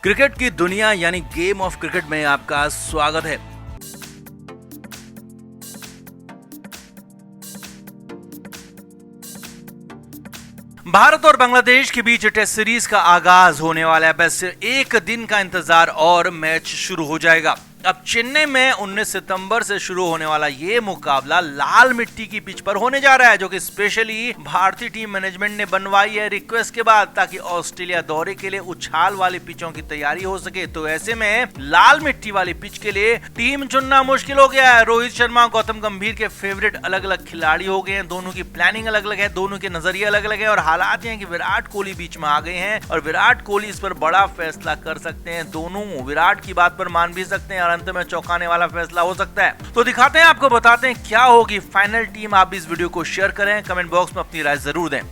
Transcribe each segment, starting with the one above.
Cricket की दुनिया यानी गेम ऑफ क्रिकेट में आपका स्वागत है। भारत और बांग्लादेश के बीच टेस्ट सीरीज का आगाज होने वाला है। बस एक दिन का इंतजार और मैच शुरू हो जाएगा। अब चेन्नई में 19 सितंबर से शुरू होने वाला ये मुकाबला लाल मिट्टी की पिच पर होने जा रहा है, जो कि स्पेशली भारतीय टीम मैनेजमेंट ने बनवाई है रिक्वेस्ट के बाद, ताकि ऑस्ट्रेलिया दौरे के लिए उछाल वाली पिचों की तैयारी हो सके। तो ऐसे में लाल मिट्टी वाली पिच के लिए टीम चुनना मुश्किल हो गया है। रोहित शर्मा, गौतम गंभीर के फेवरेट अलग अलग खिलाड़ी हो गए हैं। दोनों की प्लानिंग अलग अलग है, दोनों के नजरिए अलग अलग है और हालात हैं कि विराट कोहली बीच में आ गए हैं और विराट कोहली इस पर बड़ा फैसला कर सकते हैं। दोनों विराट की बात पर मान भी सकते हैं और अंत में चौंकाने वाला फैसला हो सकता है। तो दिखाते हैं, आपको बताते हैं क्या होगी फाइनल टीम। आप इस वीडियो को शेयर करें, कमेंट बॉक्स में अपनी राय जरूर दें।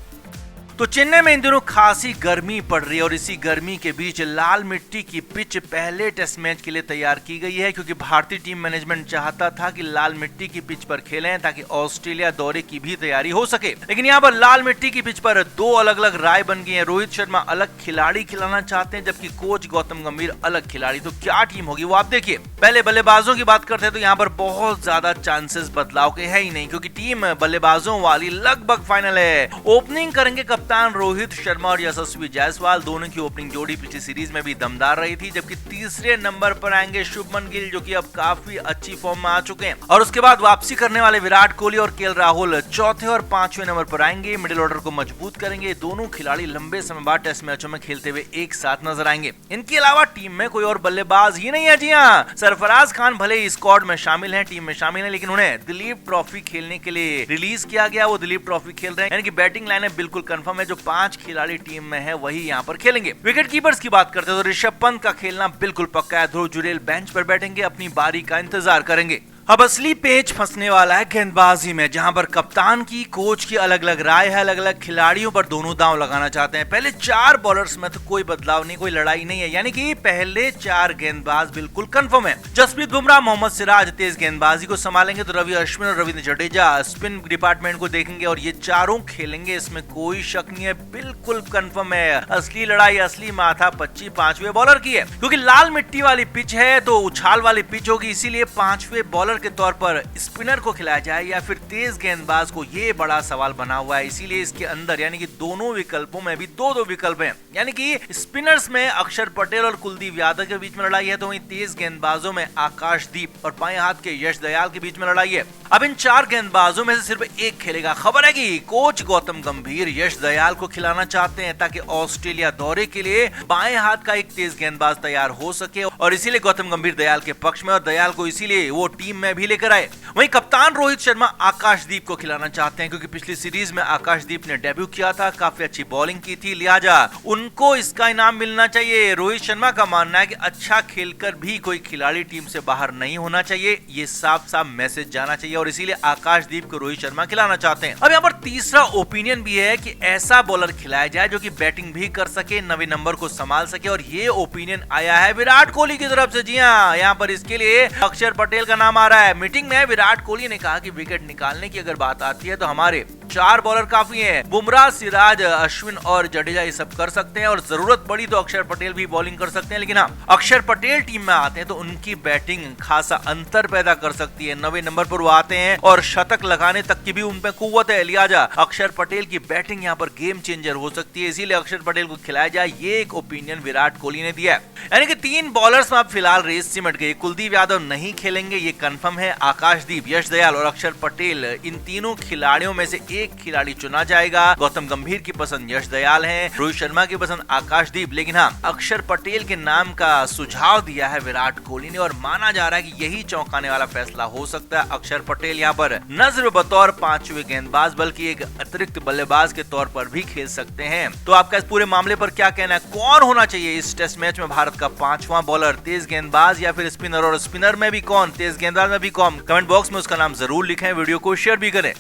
तो चेन्नई में इन दिनों खासी गर्मी पड़ रही है और इसी गर्मी के बीच लाल मिट्टी की पिच पहले टेस्ट मैच के लिए तैयार की गई है, क्योंकि भारतीय टीम मैनेजमेंट चाहता था कि लाल मिट्टी की पिच पर खेलें ताकि ऑस्ट्रेलिया दौरे की भी तैयारी हो सके। लेकिन यहाँ पर लाल मिट्टी की पिच पर दो अलग अलग राय बन गई है। रोहित शर्मा अलग खिलाड़ी खिलाना चाहते हैं, जबकि कोच गौतम गंभीर अलग खिलाड़ी। तो क्या टीम होगी वो आप देखिए। पहले बल्लेबाजों की बात करते हैं तो यहाँ पर बहुत ज्यादा चांसेस बदलाव के है ही नहीं, क्योंकि टीम बल्लेबाजों वाली लगभग फाइनल है। ओपनिंग करेंगे कप्तान रोहित शर्मा और यशस्वी जायसवाल। दोनों की ओपनिंग जोड़ी पिछली सीरीज में भी दमदार रही थी। जबकि तीसरे नंबर पर आएंगे शुभमन गिल, जो कि अब काफी अच्छी फॉर्म में आ चुके हैं। और उसके बाद वापसी करने वाले विराट कोहली और केएल राहुल चौथे और पांचवें नंबर पर आएंगे। मिडिल ऑर्डर को मजबूत करेंगे। दोनों खिलाड़ी लंबे समय बाद टेस्ट मैचों में खेलते हुए एक साथ नजर आएंगे। इनके अलावा टीम में कोई और बल्लेबाज ही नहीं है। जी हाँ, सरफराज खान भले ही स्क्वाड में शामिल हैं, टीम में शामिल हैं, लेकिन उन्हें दिलीप ट्रॉफी खेलने के लिए रिलीज किया गया। वो दिलीप ट्रॉफी खेल रहे हैं, यानी कि बैटिंग लाइनअप बिल्कुल कंफर्म है। जो 5 खिलाड़ी टीम में है वही यहाँ पर खेलेंगे। विकेट कीपर्स की बात करते हैं तो ऋषभ पंत का खेलना बिल्कुल पक्का है। ध्रुव जुरेल बेंच पर बैठेंगे, अपनी बारी का इंतजार करेंगे। अब असली पेच फंसने वाला है गेंदबाजी में, जहां पर कप्तान की, कोच की अलग अलग राय है। अलग अलग खिलाड़ियों पर दोनों दांव लगाना चाहते हैं। पहले 4 बॉलर्स में तो कोई बदलाव नहीं, कोई लड़ाई नहीं है, यानी कि पहले 4 गेंदबाज बिल्कुल कंफर्म है। जसप्रीत बुमराह, मोहम्मद सिराज तेज गेंदबाजी को संभालेंगे, तो रवि अश्विन और रविंद्र जडेजा स्पिन डिपार्टमेंट को देखेंगे और ये चारों खेलेंगे। इसमें कोई शक नहीं है, बिल्कुल कंफर्म है। असली लड़ाई, असली माथा पच्ची 5वें बॉलर की है, क्योंकि लाल मिट्टी वाली पिच है तो उछाल वाली पिच होगी। इसीलिए 5वें बॉलर के तौर पर स्पिनर को खिलाया जाए या फिर तेज गेंदबाज को, ये बड़ा सवाल बना हुआ है। इसीलिए इसके अंदर यानी कि दोनों विकल्पों में भी दो विकल्प हैं, यानी कि स्पिनर्स में अक्षर पटेल और कुलदीप यादव के बीच में लड़ाई है, तो वहीं तेज गेंदबाजों में आकाशदीप और बाएं हाथ के यश दयाल के बीच में लड़ाई है। अब इन 4 गेंदबाजों में से सिर्फ एक खेलेगा। खबर है कि कोच गौतम गंभीर यश दयाल को खिलाना चाहते हैं ताकि ऑस्ट्रेलिया दौरे के लिए बाएं हाथ का एक तेज गेंदबाज तैयार हो सके, और इसीलिए गौतम गंभीर दयाल के पक्ष में और दयाल को इसीलिए वो टीम में भी लेकर आए। वहीं कप्तान रोहित शर्मा आकाशदीप को खिलाना चाहते हैं, क्योंकि पिछली सीरीज में आकाशदीप ने डेब्यू किया था, काफी अच्छी बॉलिंग की थी, लिहाजा उनको इसका इनाम मिलना चाहिए। रोहित शर्मा का मानना है कि अच्छा खेलकर भी कोई खिलाड़ी टीम से बाहर नहीं होना चाहिए, ये साफ साफ मैसेज जाना चाहिए, और इसीलिए आकाशदीप को रोहित शर्मा खिलाना चाहते हैं। अब यहाँ पर तीसरा ओपिनियन भी है कि ऐसा बॉलर खिलाया जाए जो कि बैटिंग भी कर सके, 9वें नंबर को संभाल सके, और ये ओपिनियन आया है विराट कोहली की तरफ से। जी हाँ, यहाँ पर इसके लिए अक्षर पटेल का नाम आ रहा है। मीटिंग में विराट कोहली ने कहा कि विकेट निकालने की अगर बात आती है तो हमारे 4 बॉलर काफी हैं। बुमराह, सिराज, अश्विन और जडेजा ये सब कर सकते हैं, और जरूरत पड़ी तो अक्षर पटेल भी बॉलिंग कर सकते हैं। लेकिन हाँ, अक्षर पटेल टीम में आते हैं तो उनकी बैटिंग खासा अंतर पैदा कर सकती है। 9वें नंबर पर वो आते हैं और शतक लगाने तक की भी उनपे कुव्वत है, लिहाजा अक्षर पटेल की बैटिंग यहाँ पर गेम चेंजर हो सकती है। इसीलिए अक्षर पटेल को खिलाया जाए, ये एक ओपिनियन विराट कोहली ने दिया है। यानी कि 3 बॉलर्स में अब फिलहाल रेस सिमट गई। कुलदीप यादव नहीं खेलेंगे, ये कंफर्म है। आकाशदीप, यश दयाल और अक्षर पटेल, इन तीनों खिलाड़ियों में से एक खिलाड़ी चुना जाएगा। गौतम गंभीर की पसंद यश दयाल है, रोहित शर्मा की पसंद आकाशदीप, लेकिन हाँ, अक्षर पटेल के नाम का सुझाव दिया है विराट कोहली ने, और माना जा रहा है कि यही चौंकाने वाला फैसला हो सकता है। अक्षर पटेल यहाँ पर न सिर्फ बतौर 5वें गेंदबाज बल्कि एक अतिरिक्त बल्लेबाज के तौर पर भी खेल सकते हैं। तो आपका इस पूरे मामले पर क्या कहना है? कौन होना चाहिए इस टेस्ट मैच में भारत का 5वां बॉलर? तेज गेंदबाज या फिर स्पिनर? और स्पिनर में भी कौन, तेज गेंदबाज में भी कौन? कमेंट बॉक्स में उसका नाम जरूर लिखें, वीडियो को शेयर भी करें।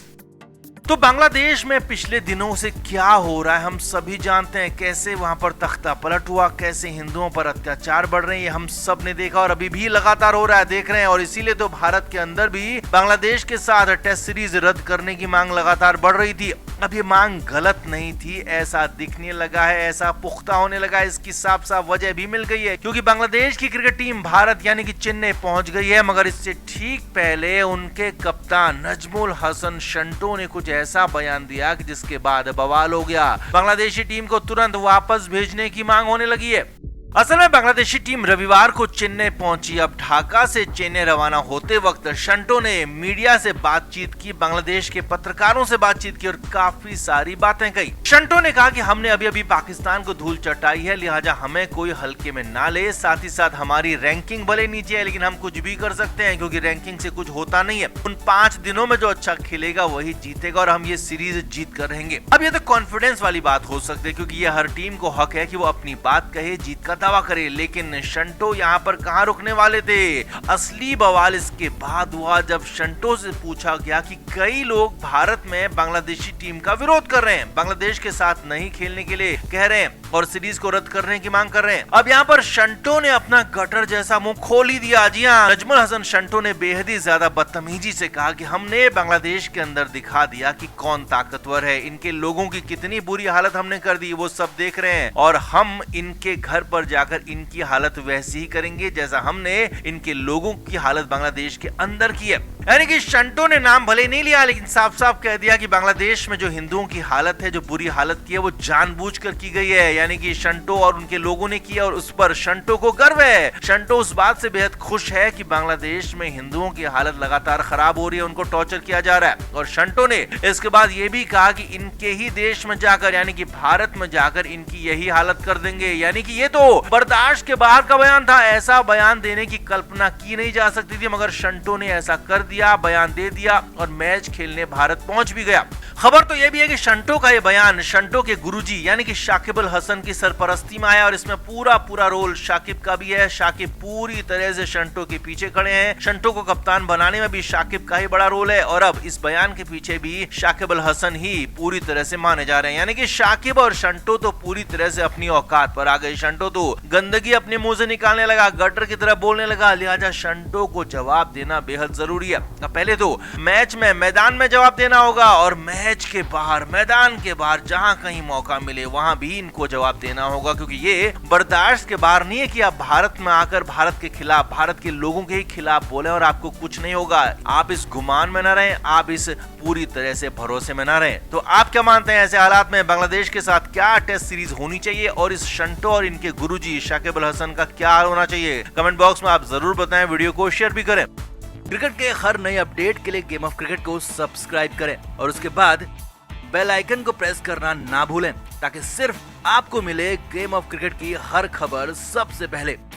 तो बांग्लादेश में पिछले दिनों से क्या हो रहा है हम सभी जानते हैं। कैसे वहां पर तख्ता पलट हुआ, कैसे हिंदुओं पर अत्याचार बढ़ रहे हैं, ये हम सब ने देखा और अभी भी लगातार हो रहा है, देख रहे हैं। और इसीलिए तो भारत के अंदर भी बांग्लादेश के साथ टेस्ट सीरीज रद्द करने की मांग लगातार बढ़ रही थी। अब ये मांग गलत नहीं थी, ऐसा दिखने लगा है, ऐसा पुख्ता होने लगा है। इसकी साफ साफ वजह भी मिल गई है, क्योंकि बांग्लादेश की क्रिकेट टीम भारत यानी कि चेन्नई पहुंच गई है। मगर इससे ठीक पहले उनके कप्तान नजमुल हसन शंटो ने कुछ ऐसा बयान दिया कि जिसके बाद बवाल हो गया। बांग्लादेशी टीम को तुरंत वापस भेजने की मांग होने लगी है। असल में बांग्लादेशी टीम रविवार को चेन्नई पहुंची। अब ढाका से चेन्नई रवाना होते वक्त शंटो ने मीडिया से बातचीत की, बांग्लादेश के पत्रकारों से बातचीत की और काफी सारी बातें कही। शंटो ने कहा कि हमने अभी अभी पाकिस्तान को धूल चटाई है, लिहाजा हमें कोई हल्के में ना ले। साथ ही साथ हमारी रैंकिंग भले नीचे है, लेकिन हम कुछ भी कर सकते हैं, क्योंकि रैंकिंग से कुछ होता नहीं है। उन 5 दिनों में जो अच्छा खेलेगा वही जीतेगा और हम ये सीरीज जीत कर रहेंगे। अब ये तो कॉन्फिडेंस वाली बात हो सकती है, क्योंकि ये हर टीम को हक है कि वो अपनी बात कहे, जीत का दावा करे। लेकिन शंटो यहाँ पर कहाँ रुकने वाले थे। असली बवाल इसके बाद हुआ जब शंटो से पूछा गया कि कई लोग भारत में बांग्लादेशी टीम का विरोध कर रहे हैं, बांग्लादेश के साथ नहीं खेलने के लिए कह रहे हैं और सीरीज को रद्द करने की मांग कर रहे हैं। अब यहाँ पर शंटो ने अपना गटर जैसा मुंह खोल ही दिया। जी हाँ, नजमुल हसन शंटो ने बेहद ही ज्यादा बदतमीजी से कहा कि हमने बांग्लादेश के अंदर दिखा दिया कि कौन ताकतवर है, इनके लोगों की कितनी बुरी हालत हमने कर दी, वो सब देख रहे हैं और हम इनके घर पर जाकर इनकी हालत वैसी ही करेंगे जैसा हमने इनके लोगों की हालत बांग्लादेश के अंदर की है। यानी कि शंटो ने नाम भले नहीं लिया, लेकिन साफ साफ कह दिया कि बांग्लादेश में जो हिंदुओं की हालत है, जो बुरी हालत की है, वो जानबूझकर की गई है। यानी कि शंटो और उनके लोगों ने किया और उस पर शंटो को गर्व है। शंटो उस बात से बेहद खुश है कि बांग्लादेश में हिंदुओं की हालत लगातार खराब हो रही है, उनको टॉर्चर किया जा रहा है। और शंटो ने इसके बाद ये भी कहा कि इनके ही देश में जाकर यानी कि भारत में जाकर इनकी यही हालत कर देंगे। यानी कि ये तो बर्दाश्त के बाहर का बयान था, ऐसा बयान देने की कल्पना की नहीं जा सकती थी, मगर शंटो ने ऐसा कर दिया, बयान दे दिया और मैच खेलने भारत पहुंच भी गया। खबर तो यह भी है कि शंटो का ये बयान शंटो के गुरुजी यानी कि शाकिब अल हसन की सरपरस्ती में आया और इसमें पूरा रोल शाकिब का भी है। शाकिब पूरी तरह से शंटो के पीछे खड़े हैं। शंटो को कप्तान बनाने में भी शाकिब का ही बड़ा रोल है और अब इस बयान के पीछे भी शाकिब अल हसन ही पूरी तरह से माने जा रहे हैं। यानी कि शाकिब और शंटो तो पूरी तरह से अपनी औकात पर आ गए। शंटो तो गंदगी अपने मुंह से निकालने लगा, गटर की तरह बोलने लगा, लिहाजा शंटो को जवाब देना बेहद जरूरी है। पहले तो मैच में मैदान में जवाब देना होगा और मैच के बाहर मैदान के बाहर जहां कहीं मौका मिले वहां भी इनको जवाब देना होगा, क्योंकि ये बर्दाश्त के बाहर नहीं है कि आप भारत में आकर भारत के खिलाफ, भारत के लोगों के खिलाफ बोले और आपको कुछ नहीं होगा। आप इस गुमान में न रहें, आप इस पूरी तरह से भरोसे में न रहें। तो आप क्या मानते हैं, ऐसे हालात में बांग्लादेश के साथ क्या टेस्ट सीरीज होनी चाहिए और इस शंटो और इनके गुरुजी शाकिब अल हसन का क्या हाल होना चाहिए? कमेंट बॉक्स में आप जरूर बताएं, वीडियो को शेयर भी करें। क्रिकेट के हर नए अपडेट के लिए गेम ऑफ क्रिकेट को सब्सक्राइब करें और उसके बाद बेल आइकन को प्रेस करना ना भूलें, ताकि सिर्फ आपको मिले गेम ऑफ क्रिकेट की हर खबर सबसे पहले।